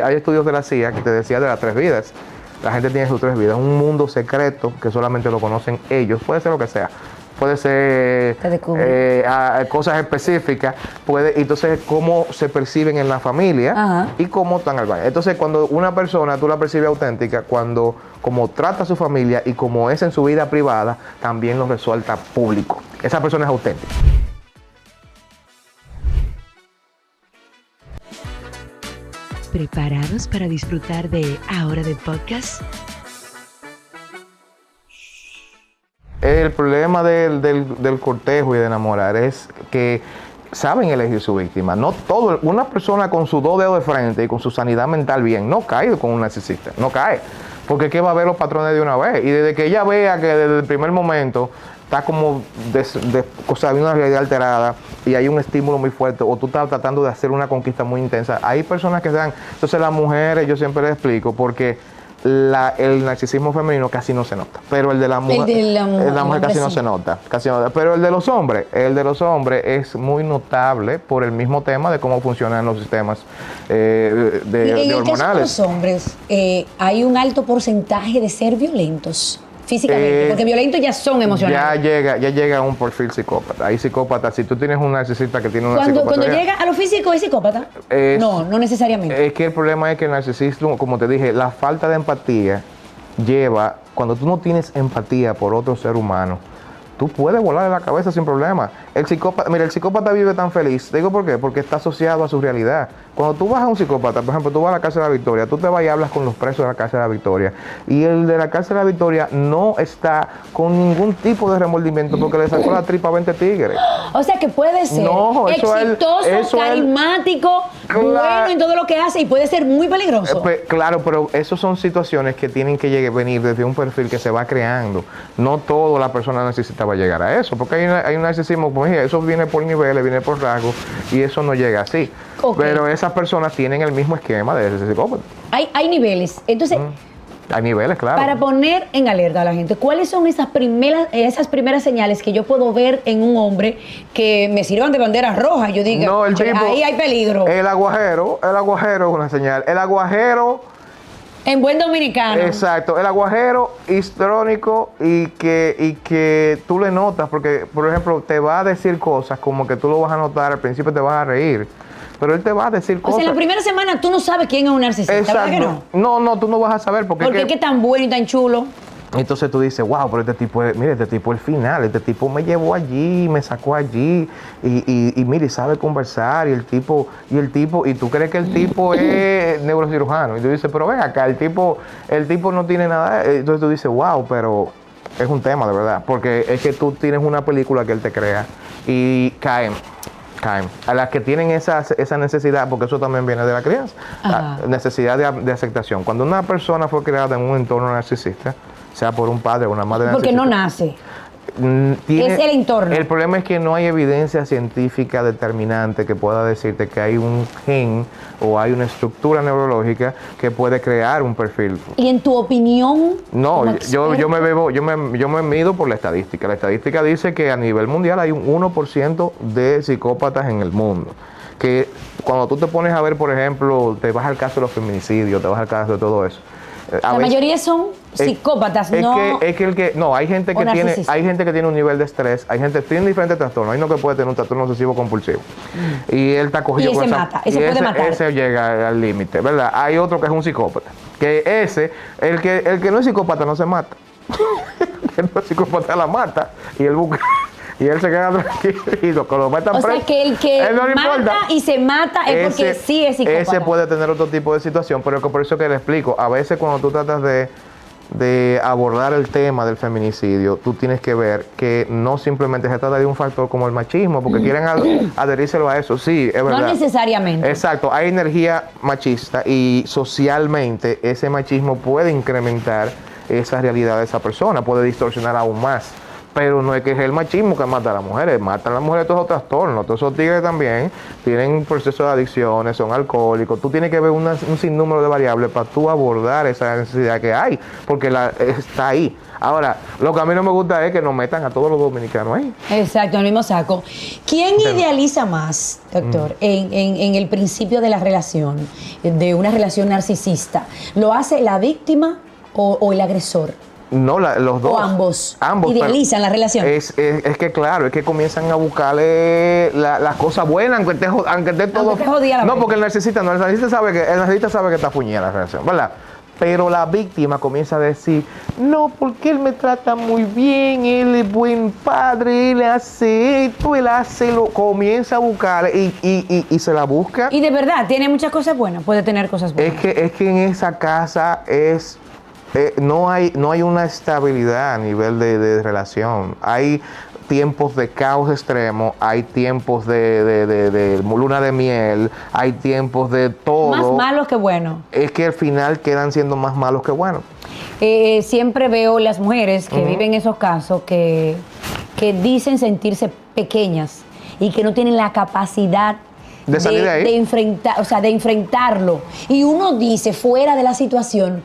Hay estudios de la CIA que te decía de las 3 vidas. La gente tiene sus 3 vidas. Un mundo secreto que solamente lo conocen ellos. Puede ser lo que sea. Puede ser cosas específicas. Entonces, cómo se perciben en la familia. Ajá. Y cómo están al baño. Entonces, cuando una persona tú la percibes auténtica, como trata a su familia y como es en su vida privada, también lo resuelta público. Esa persona es auténtica. ¿Preparados para disfrutar de Ahora de Podcast? El problema del cortejo y de enamorar es que saben elegir su víctima. No todo, una persona con sus 2 dedos de frente y con su sanidad mental bien, no cae con un narcisista, no cae. Porque ¿qué va a ver los patrones de una vez? Y desde que ella vea que desde el primer momento está como hay una realidad alterada y hay un estímulo muy fuerte, o tú estás tratando de hacer una conquista muy intensa, hay personas que se dan. Entonces las mujeres, yo siempre les explico, porque el narcisismo femenino casi no se nota, pero el de la mujer, casi no se nota, pero el de los hombres es muy notable por el mismo tema de cómo funcionan los sistemas de hormonales. En el caso de los hombres, hay un alto porcentaje de ser violentos físicamente, porque violentos ya son emocionales. Ya llega a un perfil psicópata. Hay psicópatas, si tú tienes un narcisista que tiene una psicopatía. Cuando llega a lo físico, ¿es psicópata? No necesariamente. Es que el problema es que el narcisismo, como te dije, la falta de empatía lleva, cuando tú no tienes empatía por otro ser humano, tú puedes volarle la cabeza sin problema. El psicópata vive tan feliz. ¿Digo por qué? Porque está asociado a su realidad. Cuando tú vas a un psicópata, por ejemplo, tú vas a la cárcel de la Victoria, tú te vas y hablas con los presos de la cárcel de la Victoria. Y el de la cárcel de la Victoria no está con ningún tipo de remordimiento porque le sacó la tripa a 20 tigres. O sea que puede ser exitoso, carismático, bueno en todo lo que hace y puede ser muy peligroso. Claro, pero esas son situaciones que tienen que venir desde un perfil que se va creando. No toda la persona necesita va a llegar a eso, porque hay un narcisismo, como dije, eso viene por niveles, viene por rasgos, y eso no llega así. Okay. Pero esas personas tienen el mismo esquema de ese psicópata. Hay niveles. Entonces, hay niveles, claro. Para poner en alerta a la gente, ¿cuáles son esas primeras señales que yo puedo ver en un hombre que me sirvan de bandera roja? Yo digo, ahí hay peligro. El aguajero es una señal. El aguajero... En buen dominicano. Exacto, el aguajero histrónico y que tú le notas, porque, por ejemplo, te va a decir cosas como que tú lo vas a notar, al principio te vas a reír, pero él te va a decir cosas. O sea, en la primera semana tú no sabes quién es un narcisista, ¿verdad que no? No, tú no vas a saber porque es que tan bueno y tan chulo. Entonces tú dices, wow, pero este tipo es el final, este tipo me llevó allí, me sacó allí, y mire, sabe conversar, y tú crees que el tipo es neurocirujano, y tú dices, pero ven acá, el tipo no tiene nada, entonces tú dices, wow, pero es un tema de verdad, porque es que tú tienes una película que él te crea, y caen. A las que tienen esa necesidad, porque eso también viene de la crianza, la necesidad de aceptación. Cuando una persona fue creada en un entorno narcisista, sea por un padre o una madre narcisista. Porque no nace. Es el entorno. El problema es que no hay evidencia científica determinante que pueda decirte que hay un gen o hay una estructura neurológica que puede crear un perfil. ¿Y en tu opinión? No, yo me mido por la estadística. La estadística dice que a nivel mundial hay un 1% de psicópatas en el mundo. Que cuando tú te pones a ver, por ejemplo, te vas al caso de los feminicidios, te vas al caso de todo eso. La mayoría son psicópatas, hay gente que tiene un nivel de estrés, hay gente que tiene diferentes trastornos, hay uno que puede tener un trastorno obsesivo compulsivo. Y él está cogido con esa, puede matar. Ese llega al límite, ¿verdad? Hay otro que es un psicópata, que el que no es psicópata no se mata. El no es psicópata la mata y él busca. Y él se queda tranquilo, cuando lo metan preso. O sea, que el que mata y se mata es porque sí es psicópata. Ese puede tener otro tipo de situación, pero por eso que le explico. A veces cuando tú tratas de abordar el tema del feminicidio, tú tienes que ver que no simplemente se trata de un factor como el machismo, porque quieren adherírselo a eso. Sí, es verdad. No necesariamente. Exacto, hay energía machista y socialmente ese machismo puede incrementar esa realidad de esa persona, puede distorsionar aún más. Pero no es que es el machismo que mata a las mujeres, matan a las mujeres todos esos trastornos. Todos esos tigres también tienen un proceso de adicciones, son alcohólicos. Tú tienes que ver un sinnúmero de variables para tú abordar esa necesidad que hay, porque está ahí. Ahora, lo que a mí no me gusta es que nos metan a todos los dominicanos ahí. Exacto, en el mismo saco. ¿Quién idealiza más, doctor, en el principio de la relación, de una relación narcisista? ¿Lo hace la víctima o el agresor? No, los dos. O ambos. Ambos idealizan la relación. Es que claro, es que comienzan a buscarle las cosas buenas, aunque esté todo. No, porque el narcisista sabe que está puñera la relación, ¿verdad? Pero la víctima comienza a decir, no, porque él me trata muy bien, él es buen padre, él hace esto, comienza a buscar y se la busca. Y de verdad, tiene muchas cosas buenas, puede tener cosas buenas. Es que en esa casa no hay una estabilidad a nivel de relación. Hay tiempos de caos extremo, hay tiempos de luna de miel, hay tiempos de todo. Más malos que buenos. Es que al final quedan siendo más malos que buenos. Siempre veo las mujeres que viven esos casos que dicen sentirse pequeñas y que no tienen la capacidad de salir de ahí. De enfrentarlo. Y uno dice, fuera de la situación,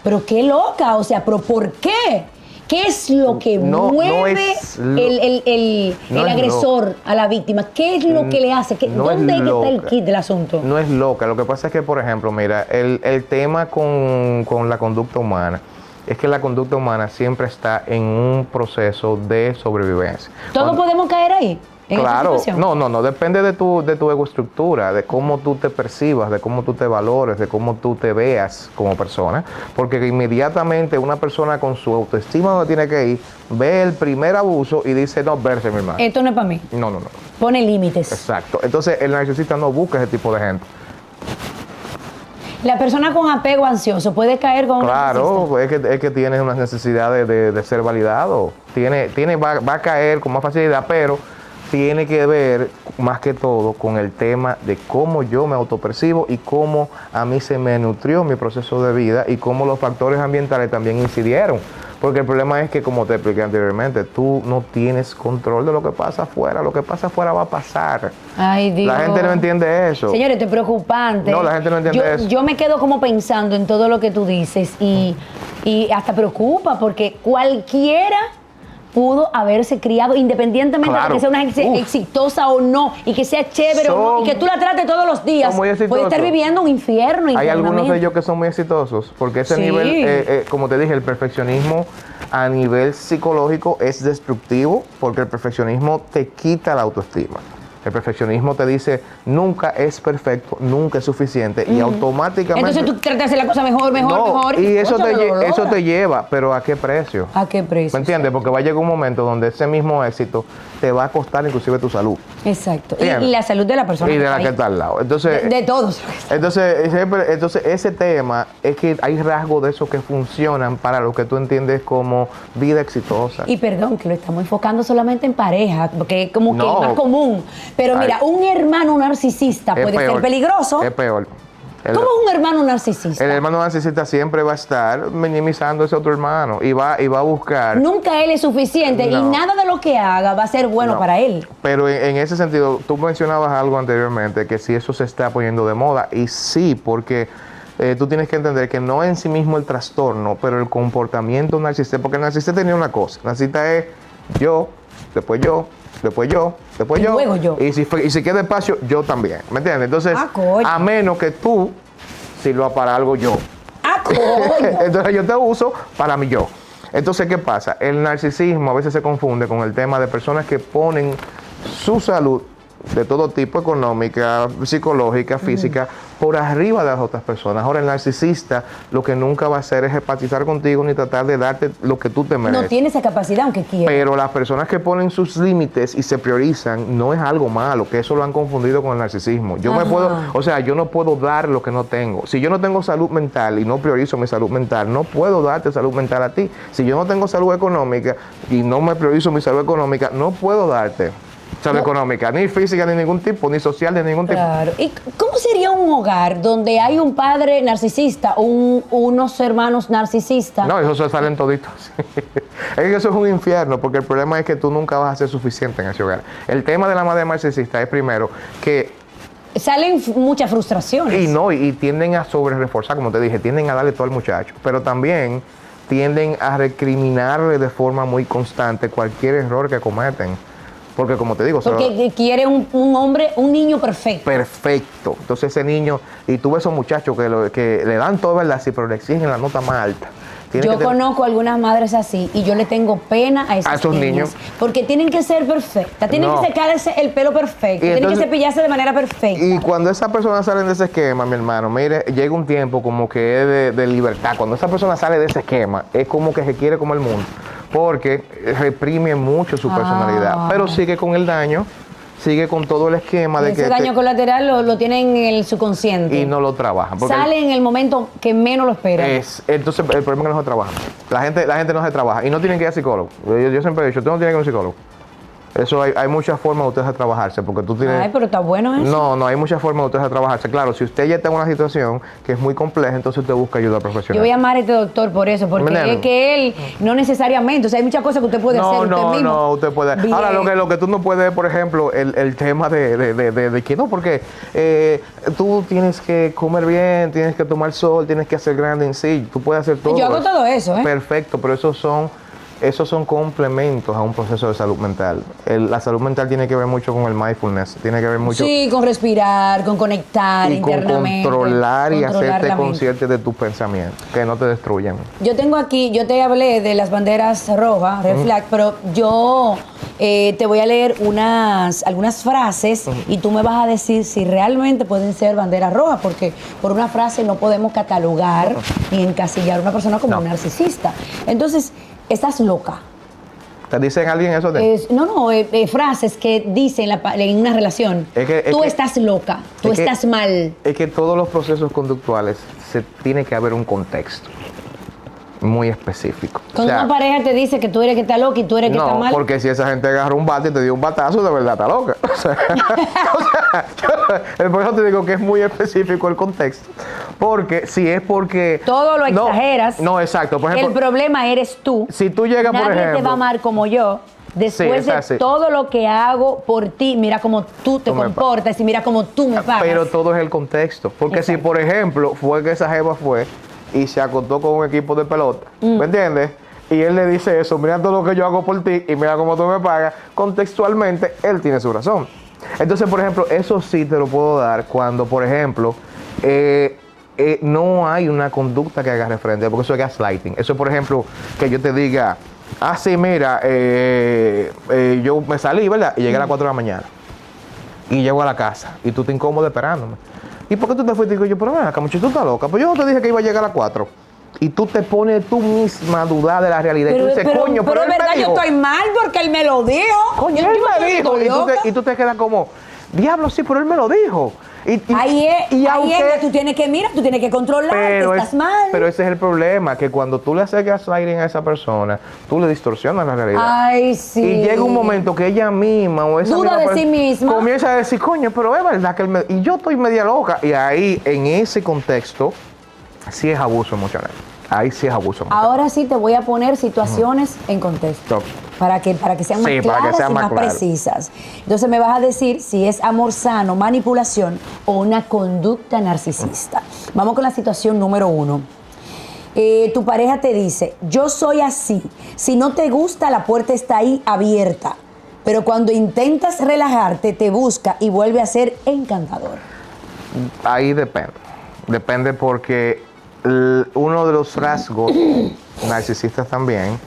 pero qué loca, ¿pero por qué? ¿Qué es lo que mueve el agresor a la víctima? ¿Qué es lo que le hace? ¿Dónde está el kit del asunto? No es loca. Lo que pasa es que, por ejemplo, mira, el tema con la conducta humana es que la conducta humana siempre está en un proceso de sobrevivencia. ¿Todos podemos caer ahí? Claro, no, depende de tu egoestructura, de cómo tú te percibas, de cómo tú te valores, de cómo tú te veas como persona, porque inmediatamente una persona con su autoestima donde tiene que ir, ve el primer abuso y dice, no, verse, mi hermano. Esto no es para mí. No. Pone límites. Exacto. Entonces, el narcisista no busca ese tipo de gente. La persona con apego ansioso puede caer con un narcisista. Claro, es que tiene unas necesidades de ser validado. Va a caer con más facilidad, pero tiene que ver más que todo con el tema de cómo yo me autopercibo y cómo a mí se me nutrió mi proceso de vida y cómo los factores ambientales también incidieron. Porque el problema es que, como te expliqué anteriormente, tú no tienes control de lo que pasa afuera. Lo que pasa afuera va a pasar. Ay, Dios. La gente no entiende eso. Señores, esto es preocupante. No, la gente no entiende eso. Yo me quedo como pensando en todo lo que tú dices y hasta preocupa porque cualquiera pudo haberse criado independientemente de que sea una exitosa o no y que sea chévere o no y que tú la trates todos los días. Puede estar viviendo un infierno. Hay algunos de ellos que son muy exitosos porque ese nivel, como te dije, el perfeccionismo a nivel psicológico es destructivo porque el perfeccionismo te quita la autoestima. El perfeccionismo te dice, nunca es perfecto, nunca es suficiente y automáticamente... Entonces tú tratas de hacer la cosa mejor. Y eso te lleva, pero ¿a qué precio? ¿A qué precio? ¿Me entiendes? Porque va a llegar un momento donde ese mismo éxito te va a costar inclusive tu salud. Exacto. Y la salud de la persona. Y de la que está al lado. Entonces, de todos. Entonces, ese tema es que hay rasgos de esos que funcionan para lo que tú entiendes como vida exitosa. Y perdón, que lo estamos enfocando solamente en pareja, porque es como que es más común. Pero mira, un hermano narcisista puede ser peligroso. Es peor. ¿Cómo es un hermano narcisista? El hermano narcisista siempre va a estar minimizando a ese otro hermano y va a buscar... Nunca él es suficiente y nada de lo que haga va a ser bueno para él. Pero en ese sentido, tú mencionabas algo anteriormente, que si eso se está poniendo de moda, y sí, porque tú tienes que entender que no en sí mismo el trastorno, pero el comportamiento narcisista, porque el narcisista tenía una cosa, el narcisista es yo, después yo, después yo, después yo. Luego yo. Y si queda espacio, yo también. ¿Me entiendes? Entonces, a menos que tú sirva para algo yo. Entonces yo te uso para mi yo. Entonces, ¿qué pasa? El narcisismo a veces se confunde con el tema de personas que ponen su salud de todo tipo, económica, psicológica, física, por arriba de las otras personas. Ahora, el narcisista lo que nunca va a hacer es empatizar contigo ni tratar de darte lo que tú te mereces. No tiene esa capacidad, aunque quiera. Pero las personas que ponen sus límites y se priorizan, no es algo malo, que eso lo han confundido con el narcisismo. Yo no puedo dar lo que no tengo. Si yo no tengo salud mental y no priorizo mi salud mental, no puedo darte salud mental a ti. Si yo no tengo salud económica y no me priorizo mi salud económica, no puedo darte O sea, no económica, ni física, ni ningún tipo, ni social, de ningún tipo. Claro. ¿Y cómo sería un hogar donde hay un padre narcisista o unos hermanos narcisistas? No, eso se salen toditos. Es que eso es un infierno, porque el problema es que tú nunca vas a ser suficiente en ese hogar. El tema de la madre narcisista es primero que Salen muchas frustraciones. y tienden a sobre reforzar, como te dije, tienden a darle todo al muchacho, pero también tienden a recriminarle de forma muy constante cualquier error que cometen. Porque como te digo, Porque quiere un hombre, un niño perfecto. perfecto. Entonces ese niño, y tú ves esos muchachos que le dan todo, ¿verdad? Sí, pero le exigen la nota más alta. Yo conozco algunas madres así y yo le tengo pena a esos niños. Porque tienen que ser perfectas, tienen No. que secarse el pelo perfecto, Y tienen entonces, que cepillarse de manera perfecta. Y cuando esas personas salen de ese esquema, mi hermano, mire, llega un tiempo como que es de libertad. Cuando esa persona sale de ese esquema, es como que se quiere como el mundo. Porque reprime mucho su personalidad. Pero sigue con el daño, sigue con todo el esquema de Ese que... daño colateral lo tienen en el subconsciente. y no lo trabajan. Porque Sale en el momento que menos lo espera. entonces el problema es que no se trabaja. La gente no se trabaja. Y no tienen que ir a psicólogo. Yo siempre he dicho, tú no tienes que ir a un psicólogo. Eso hay muchas formas de ustedes de trabajarse, porque tú tienes... Ay, pero está bueno eso. No, hay muchas formas de ustedes de trabajarse. Claro, si usted ya está en una situación que es muy compleja, entonces usted busca ayuda profesional. Yo voy a amar a este doctor por eso, porque ¿Me es que él no necesariamente, o sea, hay muchas cosas que usted puede hacer usted mismo. No, usted puede. Bien. Ahora, lo que tú no puedes, por ejemplo, el tema de que no, porque tú tienes que comer bien, tienes que tomar sol, tienes que hacer grande en sí, tú puedes hacer todo. Yo hago todo eso, ¿eh? Perfecto, pero esos son complementos a un proceso de salud mental. La salud mental tiene que ver mucho con el mindfulness, tiene que ver mucho Sí, con respirar, con conectar y con internamente. controlar y controlar hacerte la mente. consciente de tus pensamientos, que no te destruyan. Yo tengo aquí, yo te hablé de las banderas rojas, red flag, pero yo te voy a leer algunas frases y tú me vas a decir si realmente pueden ser banderas rojas, porque por una frase no podemos catalogar ni encasillar a una persona como No. un narcisista. Entonces, estás loca. ¿Te dicen alguien eso? Frases que dicen en una relación. Tú estás loca, tú estás mal. Es que todos los procesos conductuales tiene que haber un contexto muy específico. Cuando una pareja te dice que tú eres que está loca y tú eres que está mal. No, porque si esa gente agarra un bate y te dio un batazo, de verdad está loca. Por eso te digo que es muy específico el contexto. Porque si es porque... Todo lo exageras. No, exacto. Por ejemplo, el problema eres tú. Si tú llegas, por ejemplo... Nadie te va a amar como yo. Después Sí, es así. de todo lo que hago por ti, mira cómo tú te Tú me comportas y mira cómo tú me pagas. Pero todo es el contexto. Porque si, Exacto. por ejemplo, fue que esa jeva fue y se acostó con un equipo de pelota, ¿me entiendes? Y él le dice eso, mira todo lo que yo hago por ti y mira cómo tú me pagas, contextualmente, él tiene su razón. Entonces, por ejemplo, eso sí te lo puedo dar cuando, por ejemplo, no hay una conducta que haga referente, porque eso es gaslighting. Eso, por ejemplo, que yo te diga, sí, mira, yo me salí, ¿verdad? Y llegué a las 4 de la mañana. Y llego a la casa y tú te incómodo esperándome. ¿Y por qué tú te fuiste? Y digo yo, pero ven acá, muchacho, tú estás loca. Pues yo no te dije que iba a llegar a las 4. Y tú te pones tú misma a dudar de la realidad. Pero, y tú dices, coño, pero él es verdad, me dijo. yo estoy mal porque él me lo dijo. Coño, Yo él no me dijo. estoy loca. Y tú te quedas como, diablo, sí, pero él me lo dijo. Ahí es que tú tienes que controlar, que estás mal. Pero ese es el problema, que cuando tú le haces gaslighting a esa persona, tú le distorsionas la realidad. Ay, sí. Y llega un momento que ella misma o esa Duda misma de sí misma. comienza a decir, coño, pero es verdad que él me... Y yo estoy media loca. Y ahí, en ese contexto, sí es abuso emocional. Ahí sí es abuso emocional. Ahora sí te voy a poner situaciones en contexto. Para que sean más Sí, para que claras sean y más más claras. precisas. Entonces me vas a decir si es amor sano, manipulación o una conducta narcisista. Vamos con la situación número 1. Tu pareja te dice, yo soy así. Si no te gusta, la puerta está ahí abierta. Pero cuando intentas relajarte, te busca y vuelve a ser encantador. Ahí depende. Depende porque uno de los rasgos narcisistas también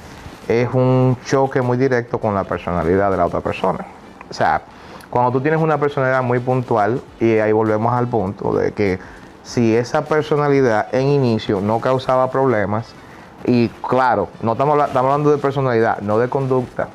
es un choque muy directo con la personalidad de la otra persona. O sea, cuando tú tienes una personalidad muy puntual, y ahí volvemos al punto de que si esa personalidad en inicio no causaba problemas, y claro, no estamos hablando de personalidad, no de conducta.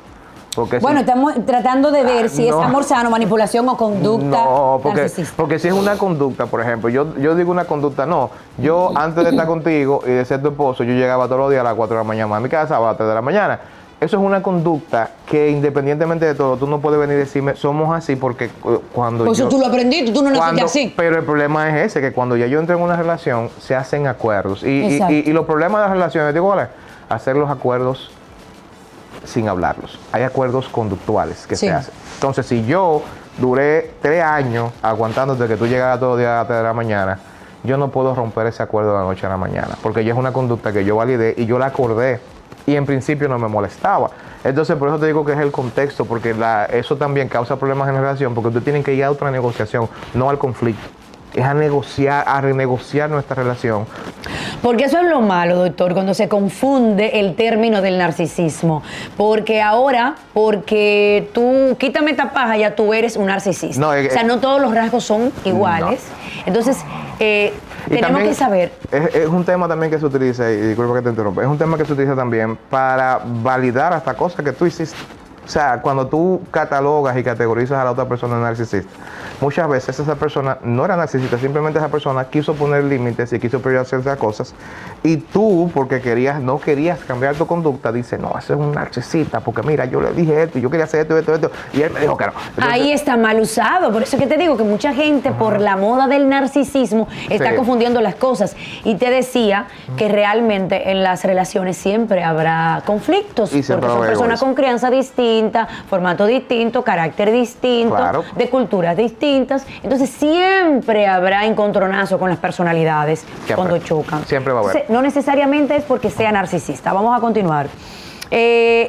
Porque Bueno, estamos tratando de ver si es no. amor sano, manipulación o conducta No, narcisista. porque si es una conducta, por ejemplo, yo digo una conducta, no. Yo antes de estar contigo y de ser tu esposo, yo llegaba todos los días a las 4 de la mañana a mi casa, a las 3 de la mañana. eso es una conducta que independientemente de todo, tú no puedes venir y decirme, somos así porque cuando Pues eso tú lo aprendiste, tú no naciste así. Pero el problema es ese, que cuando ya yo entro en una relación, se hacen acuerdos. Y los problemas de las relaciones, digo, ¿cuál es? Hacer los acuerdos sin hablarlos. Hay acuerdos conductuales que se hacen. Entonces, si yo duré 3 años aguantándote que tú llegaras todos los días a las 3 de la mañana, yo no puedo romper ese acuerdo de la noche a la mañana, porque ya es una conducta que yo validé y yo la acordé y en principio no me molestaba. Entonces, por eso te digo que es el contexto, porque eso también causa problemas en la relación, porque tú tienes que ir a otra negociación, no al conflicto. Es a negociar, a renegociar nuestra relación. Porque eso es lo malo, doctor, cuando se confunde el término del narcisismo. Porque ahora, porque tú quítame esta paja, ya tú eres un narcisista. No, o sea, no todos los rasgos son iguales. No. Entonces, tenemos que saber. Es un tema también que se utiliza, y disculpa que te interrumpa, es un tema que se utiliza también para validar hasta cosas que tú hiciste. O sea, cuando tú catalogas y categorizas a la otra persona narcisista, muchas veces esa persona no era narcisista, simplemente esa persona quiso poner límites y quiso priorizar ciertas cosas. Y tú, porque no querías cambiar tu conducta, dices, no, ese es un narcisista, porque mira, yo le dije esto, y yo quería hacer esto, y él me dijo que no. Entonces, ahí está mal usado, por eso es que te digo que mucha gente, por la moda del narcisismo, está confundiendo las cosas. Y te decía que realmente en las relaciones siempre habrá conflictos, porque son personas con crianza distinta, formato distinto, carácter distinto, de culturas distintas. Entonces siempre habrá encontronazo con las personalidades cuando chocan. Siempre va a haber. No necesariamente es porque sea narcisista. Vamos a continuar.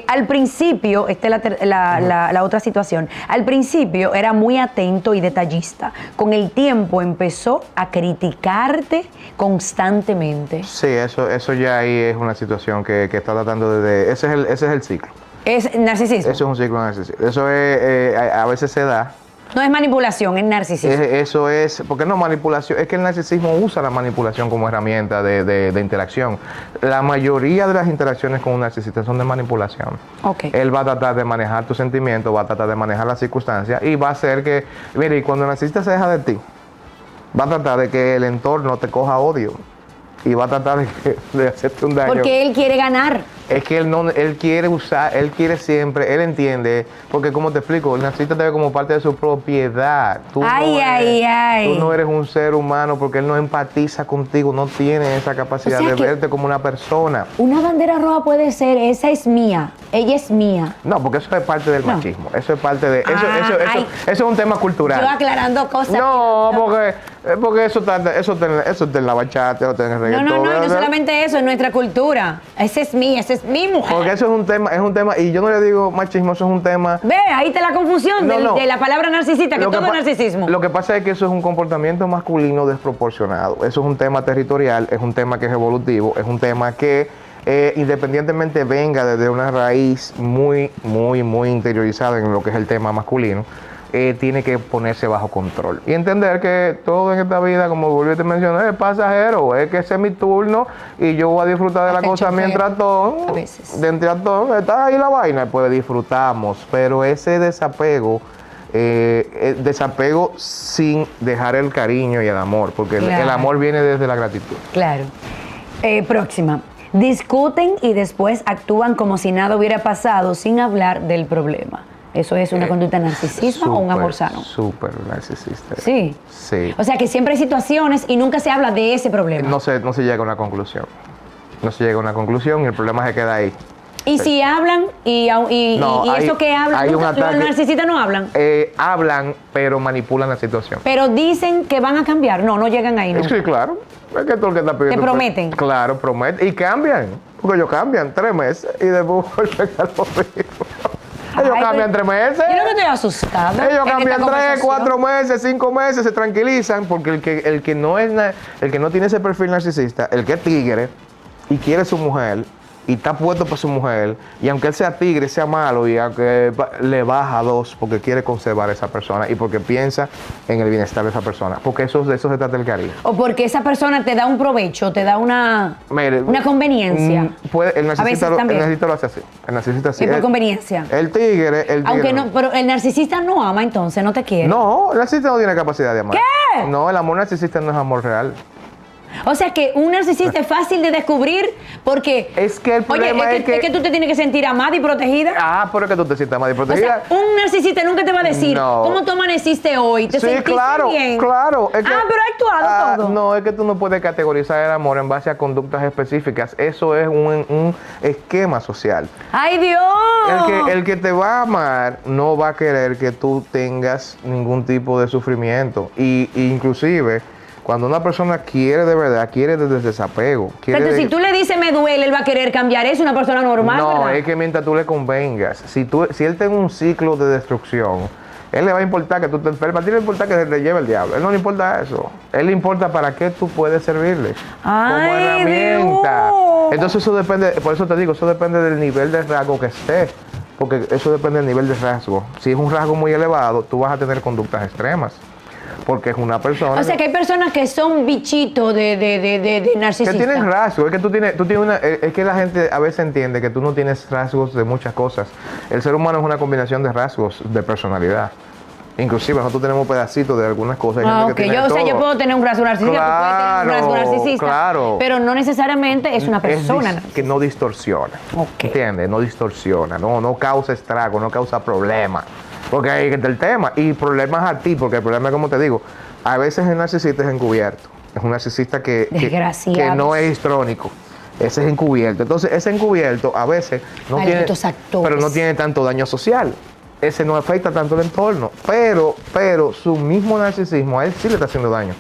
Al principio, esta es la otra situación, al principio era muy atento y detallista. Con el tiempo empezó a criticarte constantemente. Sí, eso ya ahí es una situación que está tratando de... Ese es el ciclo. ¿Es narcisismo? Eso es un ciclo narcisismo. Eso es, a veces se da. No es manipulación, es narcisismo. Eso es, porque no manipulación, es que el narcisismo usa la manipulación como herramienta de interacción. La mayoría de las interacciones con un narcisista son de manipulación. Okay. Él va a tratar de manejar tus sentimientos, va a tratar de manejar las circunstancias y va a hacer que, mire, y cuando el narcisista se deja de ti, va a tratar de que el entorno te coja odio y va a tratar de hacerte un daño. Porque él quiere ganar. Es que él quiere siempre, él entiende, porque como te explico, el narcisista te ve como parte de su propiedad. Tú no eres un ser humano porque él no empatiza contigo, no tiene esa capacidad de verte como una persona. Una bandera roja puede ser, esa es mía, ella es mía. No, porque eso es parte del machismo, eso es parte de, eso es un tema cultural. Yo aclarando cosas. No, porque eso está en la bachata, o está en el reggaetón. No solamente eso, en nuestra cultura. Esa es mía, esa es mi mujer. Porque eso es un tema, y yo no le digo machismo, eso es un tema. Ve, ahí está la confusión de la palabra narcisista, que todo es narcisismo. Lo que pasa es que eso es un comportamiento masculino desproporcionado. Eso es un tema territorial, es un tema que es evolutivo, es un tema que independientemente venga desde una raíz muy, muy, muy interiorizada en lo que es el tema masculino, tiene que ponerse bajo control y entender que todo en esta vida, como volví a mencionar, es pasajero, es que ese es mi turno y yo voy a disfrutar de la cosa mientras todo, está ahí la vaina, pues disfrutamos, pero ese desapego, desapego sin dejar el cariño y el amor, porque el amor viene desde la gratitud. Claro. Próxima. Discuten y después actúan como si nada hubiera pasado sin hablar del problema. ¿Eso es una conducta narcisista o un amor sano? Súper narcisista. Sí. Sí. O sea que siempre hay situaciones y nunca se habla de ese problema. No se llega a una conclusión. No se llega a una conclusión y el problema se queda ahí. ¿Y si hablan? ¿Y eso que hablan? ¿Los narcisistas no hablan? Hablan, pero manipulan la situación. Pero dicen que van a cambiar. No llegan ahí, ¿no? Sí, claro. Es que todo el que está pidiendo. ¿Te prometen? Claro, prometen. Y cambian. Porque ellos cambian 3 meses y después vuelven a lo mismo. Ellos cambian 3 meses. Yo no estoy asustada. Ellos cambian 3, 4 meses, 5 meses, se tranquilizan porque el que no tiene ese perfil narcisista, el que es tigre y quiere su mujer y está puesto para su mujer, y aunque él sea tigre, sea malo, y aunque le baja 2 porque quiere conservar a esa persona y porque piensa en el bienestar de esa persona, porque de eso se trata el cariño. O porque esa persona te da un provecho, te da una conveniencia. El narcisista lo hace así. El narcisista sí. ¿Y por conveniencia? El tigre. Aunque no, pero el narcisista no ama, entonces no te quiere. No, el narcisista no tiene capacidad de amar. ¿Qué? No, el amor narcisista no es amor real. O sea que un narcisista es fácil de descubrir porque... Es que el problema es que tú te tienes que sentir amada y protegida. Pero es que tú te sientas amada y O protegida. sea, un narcisista nunca te va a decir, No. ¿cómo tú amaneciste hoy? ¿Te Sí, sentiste claro, bien? claro. Es que- pero ha actuado todo. No, es que tú no puedes categorizar el amor en base a conductas específicas. Eso es un esquema social. ¡Ay, Dios! El que te va a amar no va a querer que tú tengas ningún tipo de sufrimiento. Y inclusive, cuando una persona quiere de verdad, quiere desde desapego. Pero si tú le dices me duele, él va a querer cambiar. Es una persona normal, No, ¿verdad? es que mientras tú le convengas, si él tiene un ciclo de destrucción, él le va a importar que tú te enfermes, a ti le importa que se te lleve el diablo, él no le importa eso, él le importa para qué tú puedes servirle como ¡Ay, herramienta. Dios! Entonces eso depende, por eso te digo, eso depende del nivel de rasgo que esté, porque eso depende del nivel de rasgo. Si es un rasgo muy elevado, tú vas a tener conductas extremas, porque es una persona... O sea que hay personas que son bichitos de narcisista. que tienes rasgos, es que tú tienes es que la gente a veces entiende que tú no tienes rasgos de muchas cosas. El ser humano es una combinación de rasgos de personalidad. Inclusive nosotros tenemos pedacitos de algunas cosas. Hay gente que tiene O sea, yo todo. puedo tener un rasgo narcisista, tú puedes tener un rasgo narcisista, claro. pero no necesariamente es una persona. Que no distorsiona. Ok. ¿Entiendes? No distorsiona, no causa estrago, no causa problemas. Porque ahí está el tema. Y problemas a ti, porque el problema es, como te digo, a veces el narcisista es encubierto. Es un narcisista que no es histrónico. Ese es encubierto. Entonces, ese encubierto a veces no tiene, Malditos actores. pero no tiene tanto daño social. Ese no afecta tanto el entorno. Pero su mismo narcisismo a él sí le está haciendo daño.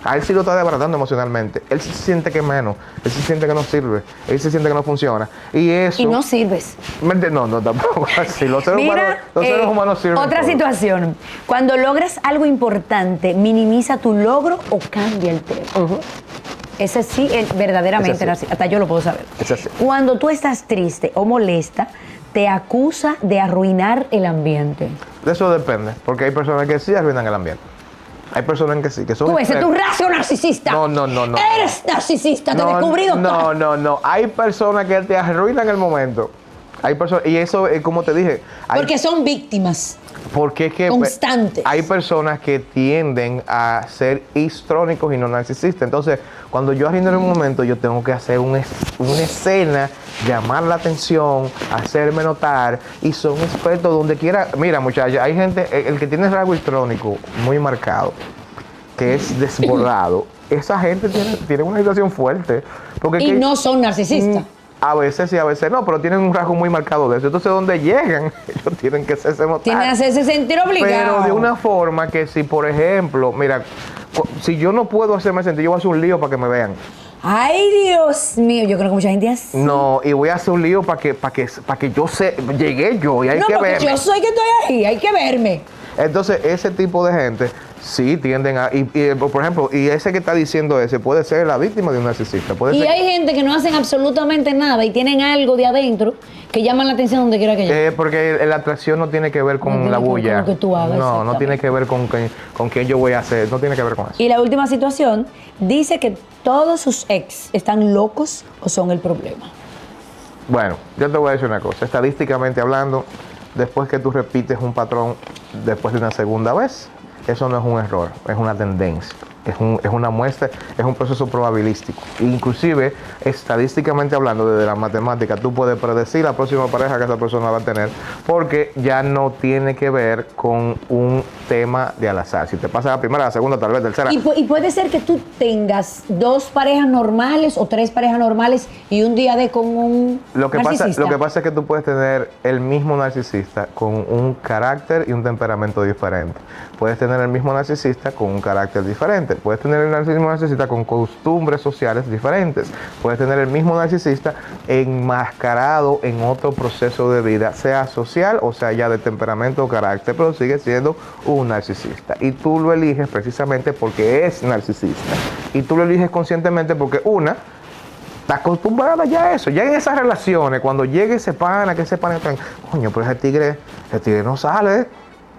A él sí lo está desbaratando emocionalmente. Él se siente que menos. Él se siente que no sirve. Él se siente que no funciona. Y eso... Y no sirves. No, tampoco así. Los seres Mira, humanos sirven. otra todo. situación. Cuando logras algo importante, minimiza tu logro o cambia el tema. Ese sí es verdaderamente Es así. narcisista. Hasta yo lo puedo saber. Es así. Cuando tú estás triste o molesta, te acusa de arruinar el ambiente. De eso depende. Porque hay personas que sí arruinan el ambiente. Hay personas que sí, que son... Tú, ese es tu rasgo narcisista. No. Eres narcisista, te he descubrido. No. Hay personas que te arruinan el momento. Hay personas... Y eso, como te dije... Porque son víctimas. Porque es que Constantes. hay personas que tienden a ser histrónicos y no narcisistas. Entonces, cuando yo arruino en un momento, yo tengo que hacer una escena, llamar la atención, hacerme notar, y son expertos donde quiera. Mira, muchachos, hay gente, el que tiene rasgo histrónico muy marcado, que es desbordado, esa gente tiene una situación fuerte. Porque Y no son narcisistas. A veces sí, a veces no, pero tienen un rasgo muy marcado de eso. Entonces, donde llegan, ellos tienen que hacerse notar. Tienen que hacerse sentir obligados. Pero de una forma que si, por ejemplo, mira, si yo no puedo hacerme sentir, yo voy a hacer un lío para que me vean. Ay, Dios mío, yo creo que mucha gente así. No, y voy a hacer un lío para que yo llegué yo y hay No, que porque verme. yo soy que estoy ahí, hay que verme. Entonces, ese tipo de gente sí tienden a... por ejemplo, y ese que está diciendo ese puede ser la víctima de un narcisista. Puede Y ser, hay gente que no hacen absolutamente nada y tienen algo de adentro que llaman la atención donde quiera que lleguen. porque la atracción no tiene que ver con No tiene la que ver bulla. con lo que tú hagas, No exactamente. tiene que ver con qué yo voy a hacer. No tiene que ver con eso. Y la última situación dice que todos sus ex están locos o son el problema. Bueno, yo te voy a decir una cosa. Estadísticamente hablando, después que tú repites un patrón después de una segunda vez, eso no es un error, es una tendencia. Es una muestra, es un proceso probabilístico. Inclusive, estadísticamente hablando, desde la matemática, tú puedes predecir la próxima pareja que esa persona va a tener, porque ya no tiene que ver con un tema de al azar. Si te pasa la primera, la segunda, tal vez tercera. Y puede ser que tú tengas 2 parejas normales o 3 parejas normales y un día de con un Lo que narcisista. pasa es que tú puedes tener el mismo narcisista con un carácter y un temperamento diferente. Puedes tener el mismo narcisista con un carácter diferente. Puedes tener el mismo narcisista con costumbres sociales diferentes. Puedes tener el mismo narcisista enmascarado en otro proceso de vida, sea social o sea ya de temperamento o carácter, pero sigue siendo un narcisista. Y tú lo eliges precisamente porque es narcisista. Y tú lo eliges conscientemente porque está acostumbrada ya a eso. Ya en esas relaciones, cuando llegue ese pana, que ese pana, coño, pero el tigre no sale.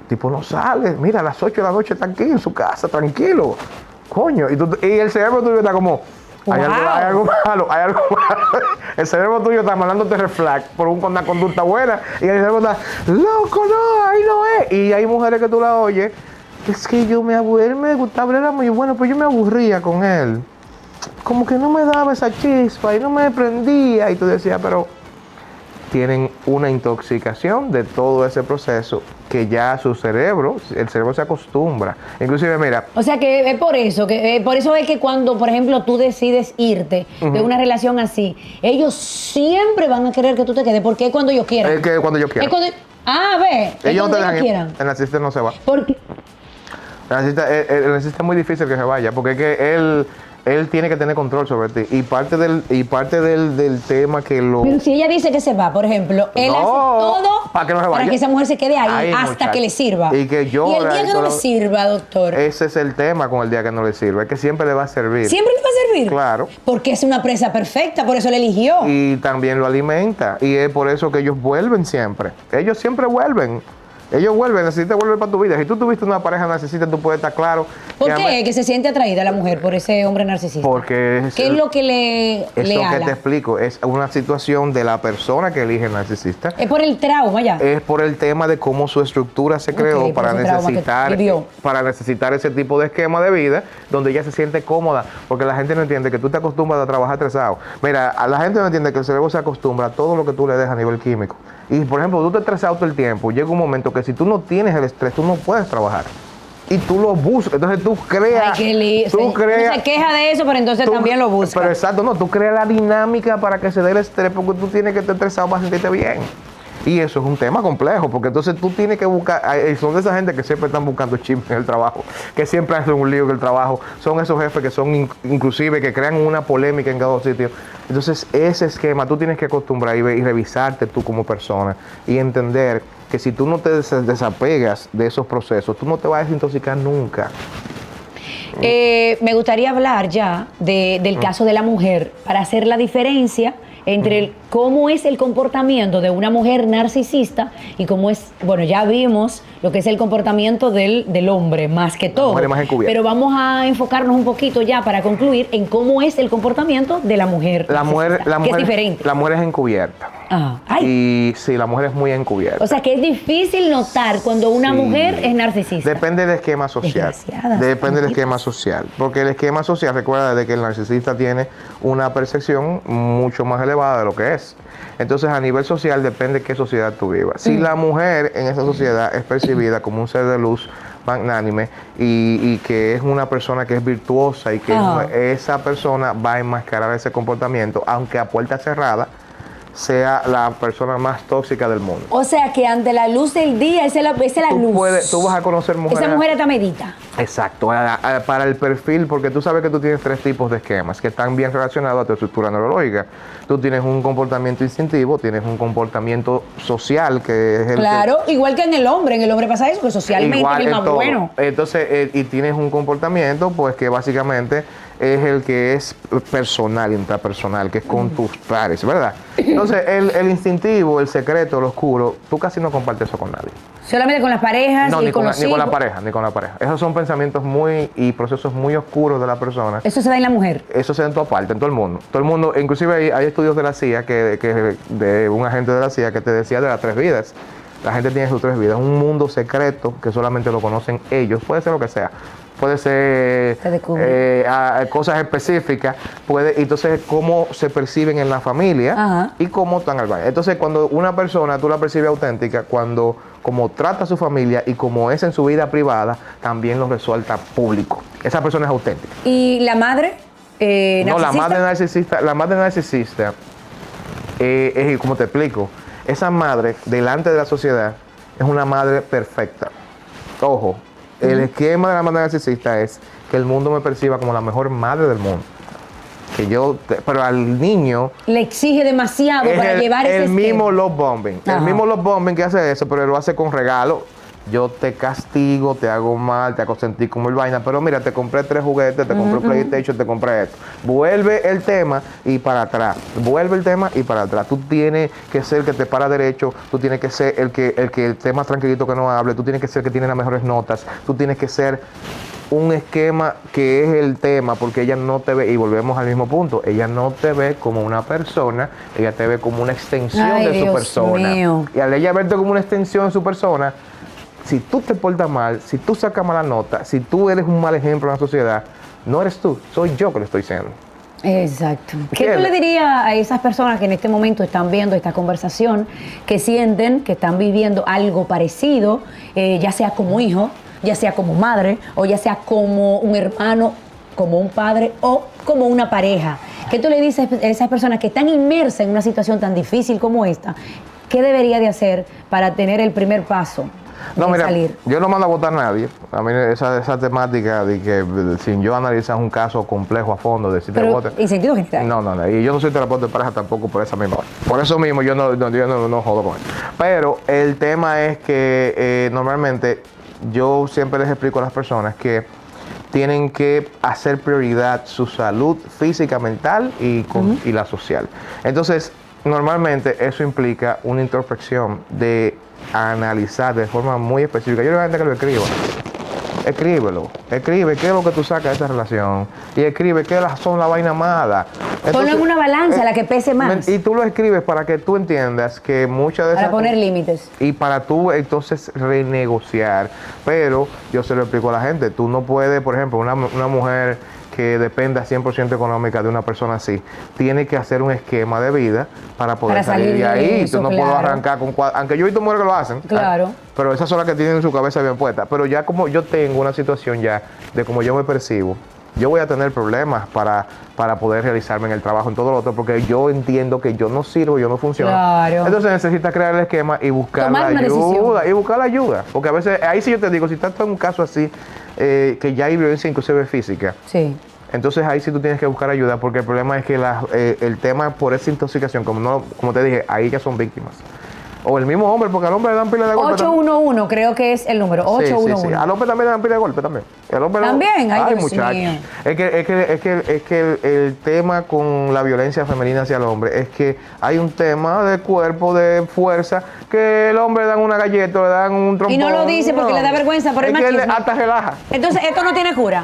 El tipo no sale. Mira, a las 8 de la noche está aquí en su casa, tranquilo. Coño. Y el cerebro tuyo está como, hay algo malo. El cerebro tuyo está mandándote reflex por una conducta buena. Y el cerebro está, loco, no, ahí no es. Y hay mujeres que tú la oyes, es que él me gustaba, era muy bueno, pero yo me aburría con él. como que no me daba esa chispa y no me prendía. Y tú decías, pero tienen una intoxicación de todo ese proceso que ya el cerebro se acostumbra. Inclusive, mira. O sea que es por eso es que cuando, por ejemplo, tú decides irte de una relación así, ellos siempre van a querer que tú te quedes, porque es cuando ellos quieran. Es que cuando yo quiera. Ellos no te dejan ir. quieran. El narcisista no se va. Porque El narcisista es muy difícil que se vaya, porque es que él tiene que tener control sobre ti. Y parte del tema que lo... Pero si ella dice que se va, por ejemplo, él hace todo para que no se vaya. para que esa mujer se quede ahí hasta muchacho, que le sirva. Y que yo... Y el día que no le sirva, doctor. Ese es el tema con el día que no le sirva. Es que siempre le va a servir. ¿Siempre le va a servir? Claro. Porque es una presa perfecta, por eso le eligió. Y también lo alimenta. Y es por eso que ellos vuelven siempre. Ellos siempre vuelven. Ellos vuelven, necesitan volver para tu vida. Si tú tuviste una pareja narcisista, tú puedes estar claro. ¿Por qué? Que se siente atraída la mujer por ese hombre narcisista. Porque ¿Qué es lo que le lo ala? que te explico. Es una situación de la persona que elige el narcisista. Es por el trauma ya. Es por el tema de cómo su estructura se creó Ok, para necesitar ese tipo de esquema de vida donde ella se siente cómoda. Porque la gente no entiende que tú te acostumbras a trabajar estresado. Mira, a la gente no entiende que el cerebro se acostumbra a todo lo que tú le dejas a nivel químico. Y, por ejemplo, tú te estresado todo el tiempo. Llega un momento que si tú no tienes el estrés, tú no puedes trabajar. Y tú lo buscas. Entonces tú creas... Ay, uno se queja de eso, pero entonces también lo busca. Pero exacto, no. Tú creas la dinámica para que se dé el estrés porque tú tienes que estar estresado para sentirte bien. Y eso es un tema complejo, porque entonces tú tienes que buscar, son de esa gente que siempre están buscando chismes en el trabajo, que siempre hacen un lío en el trabajo, son esos jefes que son inclusive que crean una polémica en cada sitio. Entonces ese esquema tú tienes que acostumbrar y revisarte tú como persona y entender que si tú no te desapegas de esos procesos, tú no te vas a desintoxicar nunca. Me gustaría hablar ya del caso de la mujer para hacer la diferencia entre cómo es el comportamiento de una mujer narcisista y cómo es, bueno, ya vimos lo que es el comportamiento del hombre más que todo. Más pero vamos a enfocarnos un poquito ya para concluir en cómo es el comportamiento de la mujer. Que es diferente. La mujer es encubierta. Y sí, la mujer es muy encubierta. O sea que es difícil notar cuando una mujer es narcisista. Depende del esquema social. Depende del esquema social. Porque el esquema social, recuerda de que el narcisista tiene una percepción mucho más elevada de lo que es. Entonces, a nivel social, depende de qué sociedad tú vivas. Si la mujer en esa sociedad es percibida como un ser de luz magnánime y que es una persona que es virtuosa y que esa persona va a enmascarar ese comportamiento, aunque a puerta cerrada, sea la persona más tóxica del mundo. O sea que ante la luz del día, esa es la luz. Tú vas a conocer mujeres. Esa mujer está medita. Exacto, para el perfil, porque tú sabes que tú tienes 3 tipos de esquemas que están bien relacionados a tu estructura neurológica. Tú tienes un comportamiento instintivo, tienes un comportamiento social, que es el... Claro, igual que en el hombre pasa eso, que socialmente es el más bueno. Entonces, y tienes un comportamiento, pues que básicamente es el que es personal, intrapersonal, que es con tus pares, ¿verdad? Entonces, el instintivo, el secreto, el oscuro, tú casi no compartes eso con nadie. Solamente con las parejas y con los hijos. Ni con la pareja. Esos son pensamientos y procesos muy oscuros de la persona. Eso se da en la mujer. Eso se da en toda parte, en todo el mundo. Todo el mundo, inclusive hay estudios de la CIA, de un agente de la CIA que te decía de las 3 vidas. La gente tiene sus 3 vidas. Un mundo secreto que solamente lo conocen ellos. Puede ser lo que sea. Puede ser cosas específicas, entonces cómo se perciben en la familia y cómo están al baño. Entonces cuando una persona tú la percibes auténtica, como trata a su familia y como es en su vida privada, también lo resuelta público. Esa persona es auténtica. ¿Y la madre narcisista? No, la madre narcisista, es como te explico, esa madre delante de la sociedad es una madre perfecta. Ojo. El esquema de la madre narcisista es que el mundo me perciba como la mejor madre del mundo. Pero al niño... Le exige demasiado para llevar ese esquema. El mismo love bombing. El mismo love bombing que hace eso, pero él lo hace con regalo. Yo te castigo, te hago mal, te hago sentir como el vaina. Pero mira, te compré 3 juguetes, te compré PlayStation, te compré esto. Vuelve el tema y para atrás. Vuelve el tema y para atrás. Tú tienes que ser el que te para derecho. Tú tienes que ser el que esté más tranquilito, que no hable. Tú tienes que ser el que tiene las mejores notas. Tú tienes que ser un esquema que es el tema, porque ella no te ve, y volvemos al mismo punto, ella no te ve como una persona, ella te ve como una extensión de su persona. Mío. Y al ella verte como una extensión de su persona, si tú te portas mal, si tú sacas mala nota, si tú eres un mal ejemplo en la sociedad, no eres tú, soy yo que lo estoy diciendo. Exacto. ¿Qué tú ¿Entiendes? le dirías a esas personas que en este momento están viendo esta conversación, que sienten que están viviendo algo parecido, ya sea como hijo, ya sea como madre, o ya sea como un hermano, como un padre o como una pareja? ¿Qué tú le dices a esas personas que están inmersas en una situación tan difícil como esta? ¿Qué debería de hacer para tener el primer paso? No, de mira, salir? yo no mando a votar a nadie. A mí esa temática de que sin yo analizar un caso complejo a fondo, de si te Pero voten. en sentido general. No. Y yo no soy terapeuta de pareja tampoco por esa misma. Por eso mismo yo no jodo con él. Pero el tema es que normalmente yo siempre les explico a las personas que tienen que hacer prioridad su salud física, mental y la social. Entonces, normalmente eso implica una introspección de analizar de forma muy específica. Yo le digo a la gente que lo escriba. Escríbelo. Escribe qué es lo que tú sacas de esa relación. Y escribe qué son las vainas malas. Ponlo en una balanza, la que pese más. Y tú lo escribes para que tú entiendas que muchas de esas Para poner cosas- límites. y para tú entonces renegociar. Pero yo se lo explico a la gente. Tú no puedes, por ejemplo, una mujer que dependa 100% económica de una persona así, tiene que hacer un esquema de vida para poder Para salir salir de de ahí. eso, Tú no puedes claro. arrancar con aunque yo he visto mujeres que lo hacen. Claro. Pero esas son las que tienen su cabeza bien puesta. Pero ya como yo tengo una situación ya de cómo yo me percibo, yo voy a tener problemas para poder realizarme en el trabajo, en todo lo otro, porque yo entiendo que yo no sirvo, yo no funciono. Claro. Entonces necesitas crear el esquema y buscar Tomar la una decisión. ayuda. Y buscar la ayuda. Porque a veces, ahí sí yo te digo, si estás en un caso así, que ya hay violencia inclusive física, Sí. entonces ahí sí tú tienes que buscar ayuda, porque el problema es que el tema por esa intoxicación, como te dije, ahí ya son víctimas. O el mismo hombre, porque al hombre le dan pila de golpe. 811 creo que es el número. Sí, 811. sí. Al hombre también le dan pila de golpe también. El hombre ¿También? Ay, Dios muchachos. mío. Es que el tema con la violencia femenina hacia el hombre es que hay un tema de cuerpo, de fuerza, que el hombre le dan una galleta, le dan un trompón. Y no lo dice porque le da vergüenza por el es que él machismo. hasta relaja. Entonces, ¿esto no tiene cura?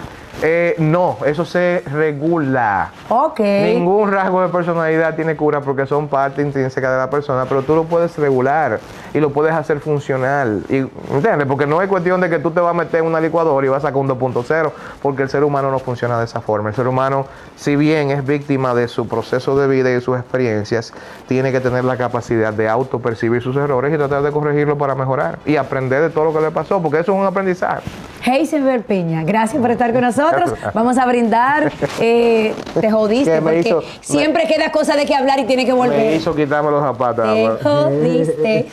No, eso se regula. Ok. Ningún rasgo de personalidad tiene cura porque son parte intrínseca de la persona, pero tú lo puedes regular y lo puedes hacer funcional. ¿Entiendes? Porque no es cuestión de que tú te vas a meter en una licuadora y vas a sacar un 2.0, porque el ser humano no funciona de esa forma. El ser humano, si bien es víctima de su proceso de vida y de sus experiencias, tiene que tener la capacidad de autopercibir sus errores y tratar de corregirlos para mejorar y aprender de todo lo que le pasó, porque eso es un aprendizaje. Heisenberg Piña, gracias por estar con nosotros. Vamos a brindar. Te jodiste Que me porque hizo- siempre queda cosa de qué hablar y tiene que volver. Me hizo quitarme los zapatos. Te amor. jodiste.